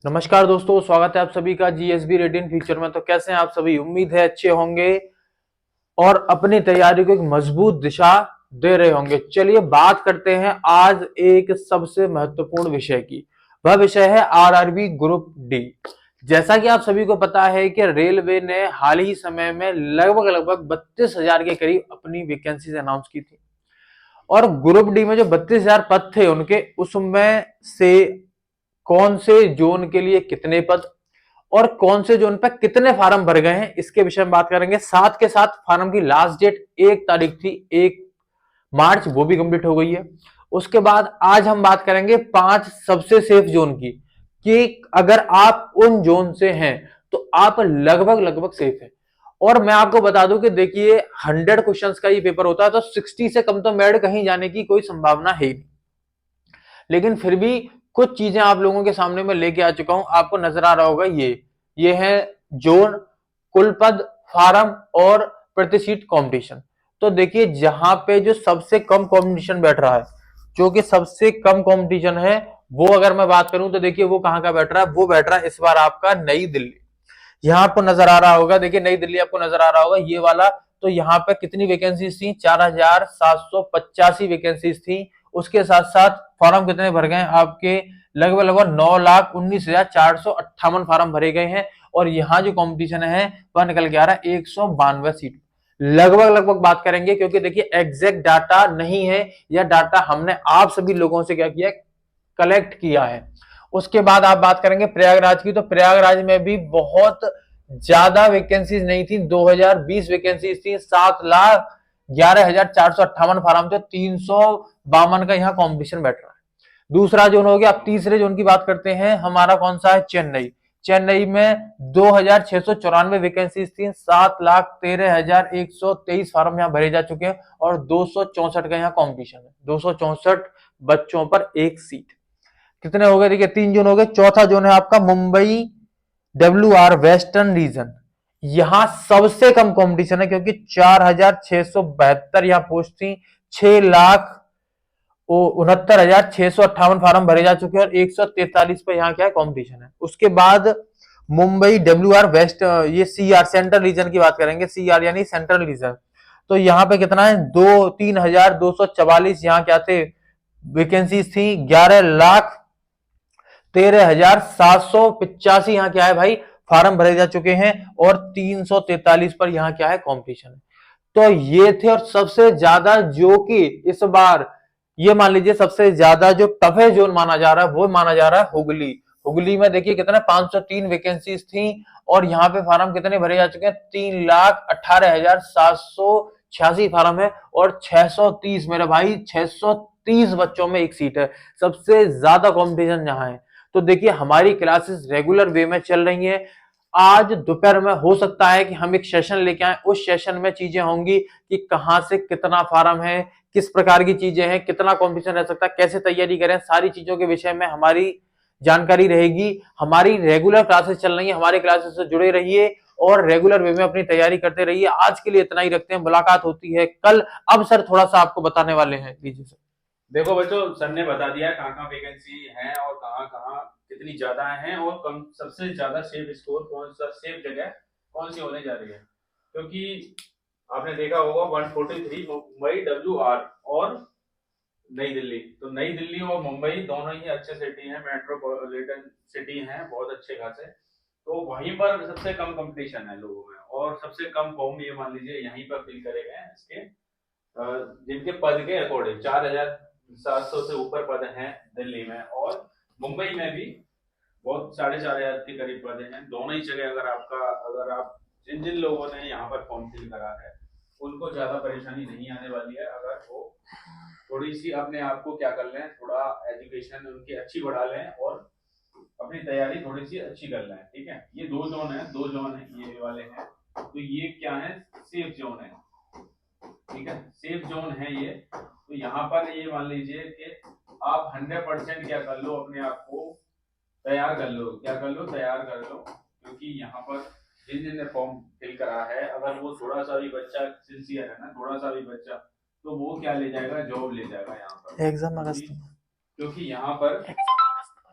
नमस्कार दोस्तों, स्वागत है आप सभी का जीएसबी रेडियन फ्यूचर में। तो कैसे हैं आप सभी? उम्मीद है अच्छे होंगे और अपनी तैयारी को एक मजबूत दिशा दे रहे होंगे। चलिए बात करते हैं आज एक सबसे महत्वपूर्ण विषय की। वह विषय है आरआरबी ग्रुप डी। जैसा कि आप सभी को पता है कि रेलवे ने हाल ही समय में लगभग लगभग 32,000 के करीब अपनी वैकेंसीज अनाउंस की थी। और ग्रुप डी में जो 32,000 पद थे उनके, उसमें से कौन से जोन के लिए कितने पद और कौन से जोन पे कितने फार्म भर गए हैं, इसके विषय में बात करेंगे। साथ के साथ फार्म की लास्ट डेट 1 तारीख थी, 1 मार्च, वो भी कंप्लीट हो गई है। उसके बाद आज हम बात करेंगे 5 सबसे सेफ जोन की, कि अगर आप उन जोन से हैं तो आप लगभग लगभग सेफ है। और मैं आपको बता दूं कि देखिए 100 क्वेश्चंस का ये पेपर होता है, तो 60 से कम तो मेरिट कहीं जाने की कोई संभावना है नहीं। लेकिन फिर भी कुछ चीजें आप लोगों के सामने में लेके आ चुका हूं। आपको नजर आ रहा होगा, ये है जोन, कुल पद, फार्म और प्रति सीट कंपटीशन। तो देखिए जहां पे जो सबसे कम कंपटीशन बैठ रहा है, जो कि सबसे कम कंपटीशन है, वो अगर मैं बात करूं तो देखिए वो कहां का बैठ रहा है। वो बैठ रहा है इस बार आपका नई दिल्ली। यहाँ आपको नजर आ रहा होगा, देखिए नई दिल्ली आपको नजर आ रहा होगा, ये वाला। तो यहाँ पे कितनी वैकेंसीज थी? 4,785 वैकेंसीज थी। उसके साथ साथ फॉर्म कितने भर गए आपके? लगभग लगभग 9,19,458 फॉर्म भरे गए हैं। और यहाँ जो कंपटीशन है वह निकल के आ रहा है 192 सीट। लगभग लगभग बात करेंगे, क्योंकि देखिए एग्जैक्ट डाटा नहीं है, यह डाटा हमने आप सभी लोगों से क्या किया, कलेक्ट किया है। उसके बाद आप बात करेंगे प्रयागराज की। तो प्रयागराज में भी बहुत ज्यादा वैकेंसीज नहीं थी, 2,020 वैकेंसीज थी, 7,11,458 फार्म थे, 352 का यहाँ कॉम्पिटिशन बैठ रहा है। दूसरा जोन हो गया। अब तीसरे जोन की बात करते हैं, हमारा कौन सा है? चेन्नई। चेन्नई में 2,694 वैकेंसीज थी, 7,13,123 फार्म यहाँ भरे जा चुके हैं और 264 का यहाँ कॉम्पिटिशन है। 264 बच्चों पर एक सीट। कितने हो गए? देखिए 3 जोन हो गए। चौथा जोन है आपका मुंबई WR वेस्टर्न रीजन। यहां सबसे कम कंपटीशन है, क्योंकि 4,672 यहां पोस्ट थी, 6,69,658 फार्म भरे जा चुके हैं और 143 पे यहाँ क्या है, कॉम्पिटिशन है। उसके बाद मुंबई WR वेस्ट, ये CR सेंट्रल रीजन की बात करेंगे, CR यानी सेंट्रल रीजन। तो यहाँ पे कितना है? 3,244 यहाँ क्या थे, वैकेंसीज थी। 11,13,785 यहाँ क्या है भाई, फार्म भरे जा चुके हैं और 343 पर यहाँ क्या है, कंपटीशन है। तो ये थे। और सबसे ज्यादा जो कि इस बार, ये मान लीजिए सबसे ज्यादा जो टफेस्ट जोन माना जा रहा है, वो माना जा रहा है हुगली। हुगली में देखिए कितने, 503 वैकेंसीज थी और यहाँ पे फार्म कितने भरे जा चुके हैं? 3,18,786 फार्म है और 630, मेरे भाई 630 बच्चों में एक सीट है। सबसे ज्यादा कॉम्पिटिशन जहां है। तो देखिए हमारी क्लासेस रेगुलर वे में चल रही हैं। आज दोपहर में हो सकता है कि हम एक सेशन लेके आए, उस सेशन में चीजें होंगी कि कहां से कितना फार्म है, किस प्रकार की चीजें हैं, कितना कंपटीशन रह सकता है, कैसे तैयारी करें, सारी चीजों के विषय में हमारी जानकारी रहेगी। हमारी रेगुलर क्लासेस चल रही है, हमारी क्लासेस से जुड़े रहिए और रेगुलर वे में अपनी तैयारी करते रहिए। आज के लिए इतना ही रखते हैं, मुलाकात होती है कल। अब सर थोड़ा सा आपको बताने वाले हैं, लीजिए सर। देखो बच्चों, सर ने बता दिया कहाँ कहाँ वैकेंसी है और कहाँ कहाँ कितनी ज्यादा है और कम सबसे ज्यादा सेफ स्कोर कौन सा, सेफ जगह कौन सी होने जा रही है। क्योंकि आपने देखा होगा 143 मुंबई WR और नई दिल्ली। तो नई दिल्ली और मुंबई दोनों ही अच्छे सिटी हैं, मेट्रोपॉलिटन सिटी हैं, बहुत अच्छे खासे। तो वहीं पर सबसे कम कंपटीशन है लोगों में और सबसे कम फॉर्म ये मान लीजिए यहीं पर फिल करे गए हैं इसके, जिनके पद के अकॉर्डिंग 4,700 से ऊपर पद हैं दिल्ली में, और मुंबई में भी बहुत 4,500 के करीब पद हैं। दोनों ही जगह अगर आप जिन जिन लोगों ने यहाँ पर फॉर्म फिल करा है उनको ज्यादा परेशानी नहीं आने वाली है, अगर वो थोड़ी सी अपने आप को क्या कर लें, थोड़ा एजुकेशन उनकी अच्छी बढ़ा लें और अपनी तैयारी थोड़ी सी अच्छी कर लें। ठीक है, ये दो जोन है ये वाले हैं। तो ये क्या है, सेफ जोन है। ठीक है, सेफ जोन है ये। तो यहाँ पर ये मान लीजिए कि आप 100% क्या कर लो, अपने आप को तैयार कर लो, क्या कर लो, तैयार कर लो। क्योंकि यहाँ पर जिन जिन ने फॉर्म फिल करा है, अगर वो थोड़ा सा भी बच्चा सिंसियर है ना, थोड़ा सा भी बच्चा, तो वो क्या ले जाएगा, जॉब ले जाएगा यहाँ पर। एग्जाम क्योंकि अगस्त में। क्योंकि यहाँ पर अगस्त में।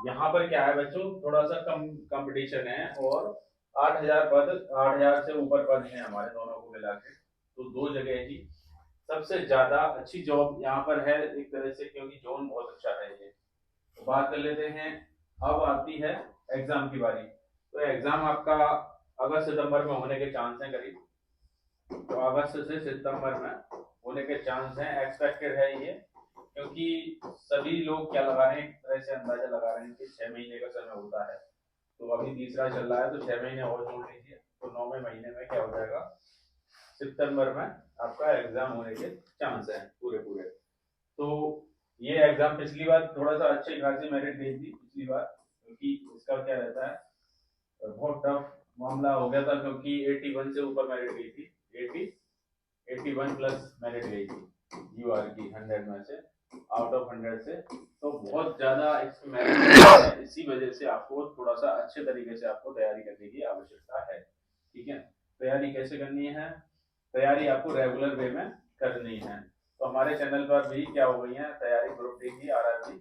यहाँ पर क्या है बच्चों, थोड़ा सा कम कंपटीशन है, और 8,000 पद, 8,000 से ऊपर पद हैं हमारे दोनों को मिला के। तो दो जगह ही सबसे ज्यादा अच्छी जॉब यहाँ पर है एक तरह से, क्योंकि जोन बहुत अच्छा है ये। तो बात कर लेते हैं, अब आती है एग्जाम की बारी। तो एग्जाम आपका अगस्त सितंबर में होने के चांस हैं करीब। तो अगस्त से सितंबर में होने के चांस हैं, एक्सपेक्टेड है ये, क्योंकि सभी लोग क्या लगा रहे हैं, एक तरह से अंदाजा लगा रहे हैं कि 6 महीने का समय होता है। तो अभी तीसरा चल रहा है, तो 6 महीने और जोड़ लीजिए, तो 9वें महीने में क्या हो जाएगा, सितंबर में आपका एग्जाम होने के चांस है पूरे पूरे। तो ये एग्जाम पिछली बार थोड़ा सा अच्छी खासी मेरिट गई थी पिछली बार, क्योंकि इसका क्या रहता है, बहुत टफ मामला हो गया था, क्योंकि 81 से ऊपर मेरिट गई थी, 81 प्लस मेरिट गई थी यूआर की 100 में से, आउट ऑफ 100 से। तो बहुत ज्यादा इसमें मेरिट है, इसी वजह से आपको थोड़ा सा अच्छे तरीके से आपको तैयारी करने की आवश्यकता है। ठीक है, तैयारी कैसे करनी है, तैयारी आपको रेगुलर वे में करनी है। तो हमारे चैनल पर भी क्या हो गई है तैयारी, ग्रुप डी की, आरआरबी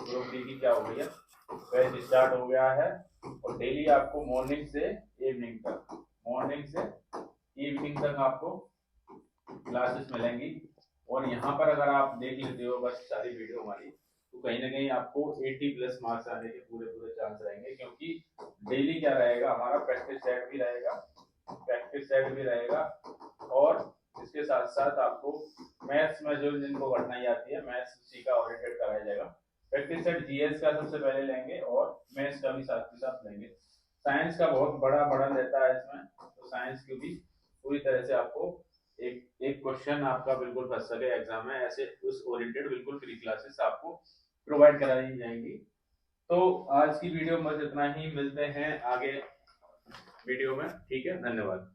ग्रुप डी की क्या हो गई है, बैच स्टार्ट हो गया है। और डेली आपको मॉर्निंग से इवनिंग तक, मॉर्निंग से इवनिंग तक आपको क्लासेस मिलेंगी। और यहाँ पर अगर आप देख लेते हो बस सारी वीडियो हमारी, तो कहीं ना कहीं आपको 80 प्लस मार्क्स आने के पूरे पूरे चांस रहेंगे, क्योंकि डेली क्या रहेगा हमारा, प्रैक्टिस सेट भी रहेगा, प्रैक्टिस सेट भी रहेगा। और इसके साथ साथ आपको मैथ्स में जो जिनको कठिनाई आती है, मैथ्स उसी का ओरिएंटेड कराया जाएगा। प्रैक्टिस सेट जीएस का सबसे पहले लेंगे, और मैथ्स का भी साथ के साथ लेंगे। साइंस का बहुत बड़ा बड़ा रहता है इसमें, तो साइंस की भी पूरी तरह से आपको एक एक क्वेश्चन आपका बिल्कुल फंस सके एग्जाम में, ऐसे उस ओरिएंटेड बिल्कुल फ्री क्लासेस आपको प्रोवाइड कराई जाएंगी। तो आज की वीडियो में बस इतना ही, मिलते हैं आगे वीडियो में। ठीक है, धन्यवाद।